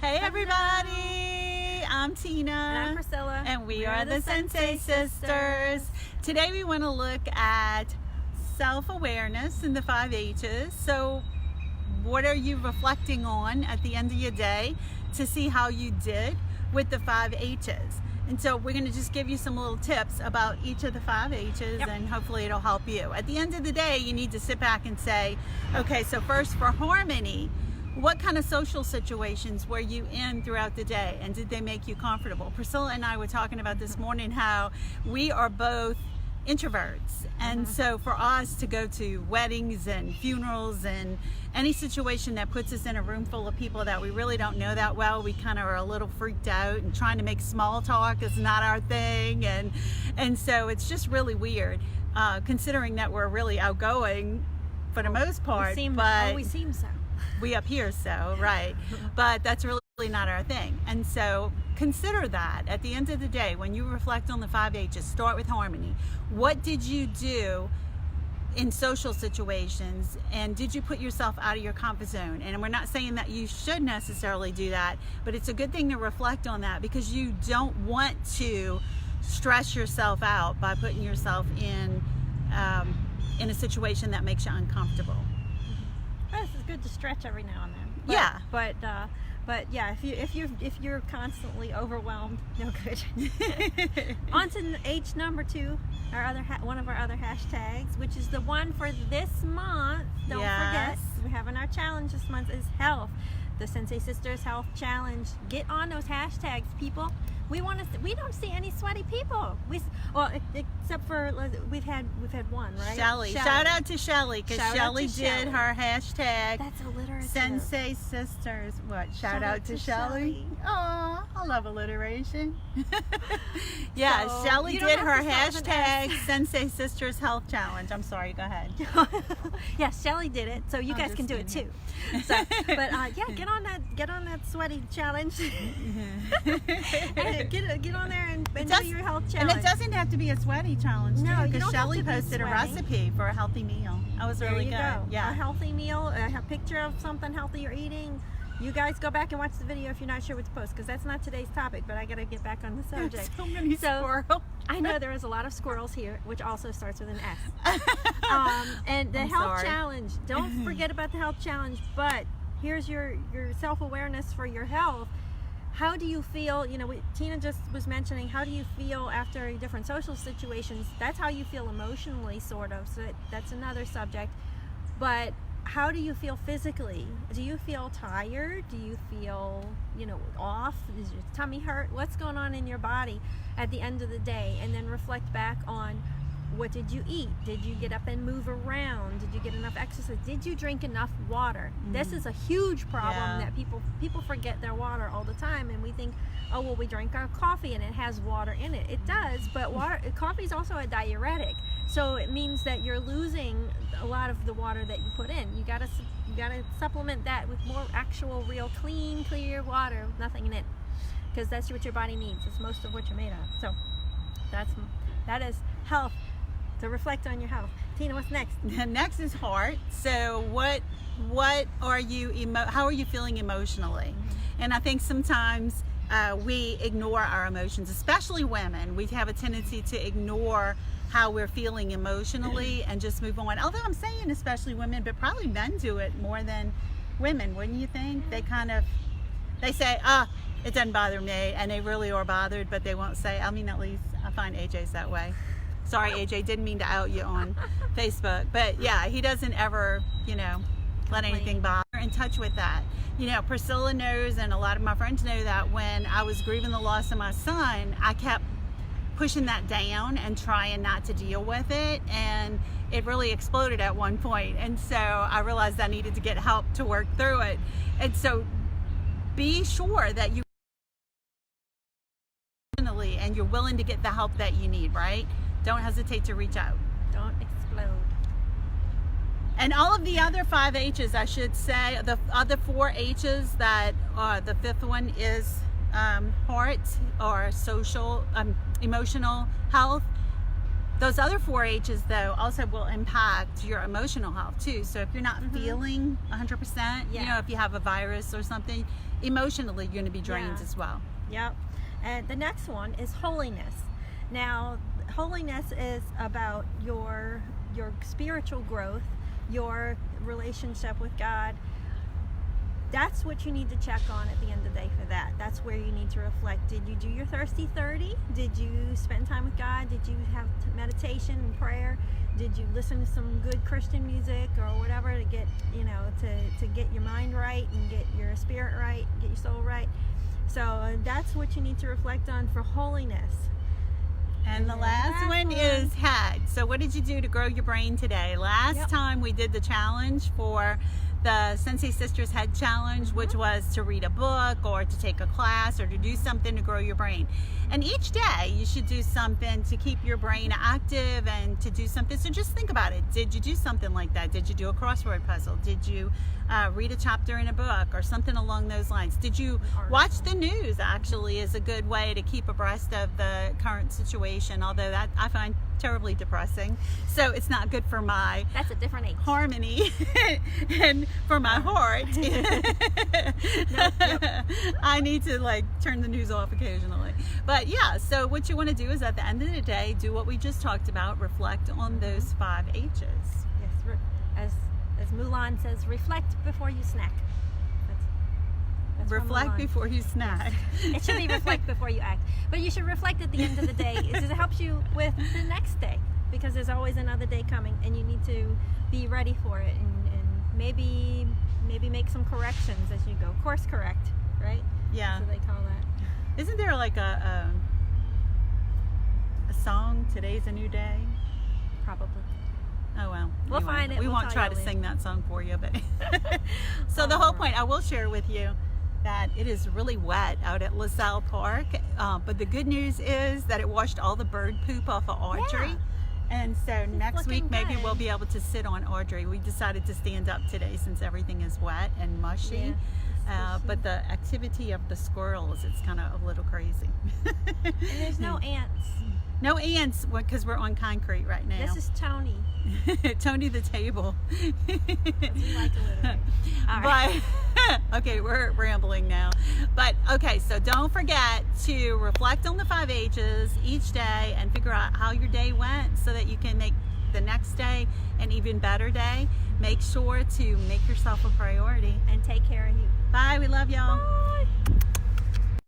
Hey everybody, I'm Tina. And I'm Priscilla. And we are the Sensei Sisters. Today we want to look at self-awareness in the 5 H's. So what are you reflecting on at the end of your day to see how you did with the 5 H's? And so we're going to just give you some little tips about each of the 5 H's, and hopefully it'll help you. At the end of the day, you need to sit back and say, okay, so first for harmony, what kind of social situations were you in throughout the day, and did they make you comfortable? Priscilla and I were talking about this morning how we are both introverts, and so for us to go to weddings and funerals and any situation that puts us in a room full of people that we really don't know that well, we kind of are a little freaked out, and trying to make small talk is not our thing, and so it's just really weird, considering that we're really outgoing for the most part. We seem so. We appear so, right? But that's really not our thing. And so consider that at the end of the day, when you reflect on the 5 H's, start with harmony. What did you do in social situations, and did you put yourself out of your comfort zone? And we're not saying that you should necessarily do that, but it's a good thing to reflect on that, because you don't want to stress yourself out by putting yourself in a situation that makes you uncomfortable. Well, it's good to stretch every now and then. Yeah. But yeah, if you're constantly overwhelmed, no good. On to H number 2, one of our other hashtags, which is the one for this month. Don't forget, we're having our challenge this month is health. The Sensei Sisters Health Challenge. Get on those hashtags, people. We don't see any sweaty people. Except for we've had one, right? Shelly. Shout out to Shelly, because Shelly did her hashtag. That's alliterative. Sensei Sisters. What? Shout out to Shelly. Oh, I love alliteration. Yeah, So, Shelly did her hashtag hashtag Sensei Sisters Health Challenge. I'm sorry. Go ahead. Yes, Shelly did it, so you guys can do it too. So, but yeah, get on that sweaty challenge. And get on there and do your health challenge. And it doesn't have to be a sweaty challenge, no, because Shelly have to be posted a sweaty. recipe for a healthy meal. That was really good. Go. Yeah, a healthy meal, a picture of something healthy you're eating. You guys go back and watch the video if you're not sure what to post, because that's not today's topic, but I gotta get back on the subject. So many squirrels. I know there is a lot of squirrels here, which also starts with an S. And the health challenge, don't forget about the health challenge, but here's your self-awareness for your health. How do you feel? Tina just was mentioning, how do you feel after different social situations? That's how you feel emotionally, sort of. So that's another subject. But how do you feel physically? Do you feel tired? Do you feel, off? Does your tummy hurt? What's going on in your body at the end of the day? And then reflect back on, what did you eat? Did you get up and move around? Did you get enough exercise? Did you drink enough water? This is a huge problem that people forget their water all the time, and we think, oh well, we drink our coffee and it has water in it. It does, but coffee is also a diuretic, so it means that you're losing a lot of the water that you put in. You gotta supplement that with more actual, real, clean, clear water with nothing in it, because that's what your body needs. It's most of what you're made of. So that is health. To reflect on your health. Tina, what's next? Next is heart. So what are you how are you feeling emotionally? And I think sometimes we ignore our emotions, especially women. We have a tendency to ignore how we're feeling emotionally and just move on. Although I'm saying especially women, but probably men do it more than women, wouldn't you think? They say, it doesn't bother me, and they really are bothered, but they won't say. I mean, at least I find AJ's that way. Sorry, AJ, didn't mean to out you on Facebook. But yeah, he doesn't ever, let anything bother. In touch with that. Priscilla knows, and a lot of my friends know, that when I was grieving the loss of my son, I kept pushing that down and trying not to deal with it. And it really exploded at one point. And so I realized I needed to get help to work through it. And so be sure that you and you're willing to get the help that you need, right? Don't hesitate to reach out. Don't explode. And all of the other 5 H's, I should say, the other 4 H's, that the 5th one is heart or social, emotional health. Those other 4 H's, though, also will impact your emotional health, too. So if you're not feeling 100%, if you have a virus or something, emotionally you're going to be drained Yeah. as well. Yep. And the next one is holiness. Now, holiness is about your spiritual growth, your relationship with God. That's what you need to check on at the end of the day for that. That's where you need to reflect. Did you do your thirsty 30? Did you spend time with God? Did you have meditation and prayer? Did you listen to some good Christian music or whatever to get, to get your mind right and get your spirit right, get your soul right? So that's what you need to reflect on for holiness. And the last one is head. So what did you do to grow your brain today? Last time we did the challenge for the Sensei Sisters Head Challenge, which was to read a book or to take a class or to do something to grow your brain. And each day you should do something to keep your brain active and to do something. So just think about it. Did you do something like that? Did you do a crossword puzzle? Did you read a chapter in a book or something along those lines? Did you watch the news? Actually is a good way to keep abreast of the current situation, although that I find terribly depressing. So it's not good for my That's a different age. harmony and for my heart. I need to like turn the news off occasionally. But yeah, so what you want to do is at the end of the day, do what we just talked about, reflect on those 5 H's. Yes, as Mulan says, reflect before you snack. That's from Reflect Mulan. before you snack. It should be reflect before you act. But you should reflect at the end of the day because it helps you with the next day, because there's always another day coming and you need to be ready for it and maybe make some corrections as you go. Course correct, right? Yeah. That's what they call that. Isn't there like a song, Today's a New Day? Probably. Oh well. We'll Anyway, find it. We We'll won't tell try y'all to later. sing that song for you, but so the whole point, I will share with you that it is really wet out at LaSalle Park, but the good news is that it washed all the bird poop off of Audrey. Yeah. And so next week looking maybe good. we'll be able to sit on Audrey. We decided to stand up today since everything is wet and mushy. Yeah, it's But the activity of the squirrels, it's kind of a little crazy. And there's no ants. No ants because we're on concrete right now. This is Tony. Tony the table. That's what we like to alliterate. All right. But okay, we're rambling now. But okay, so don't forget to reflect on the 5 H's each day and figure out how your day went so that you can make the next day an even better day. Make sure to make yourself a priority. And take care of you. Bye, we love y'all. Bye.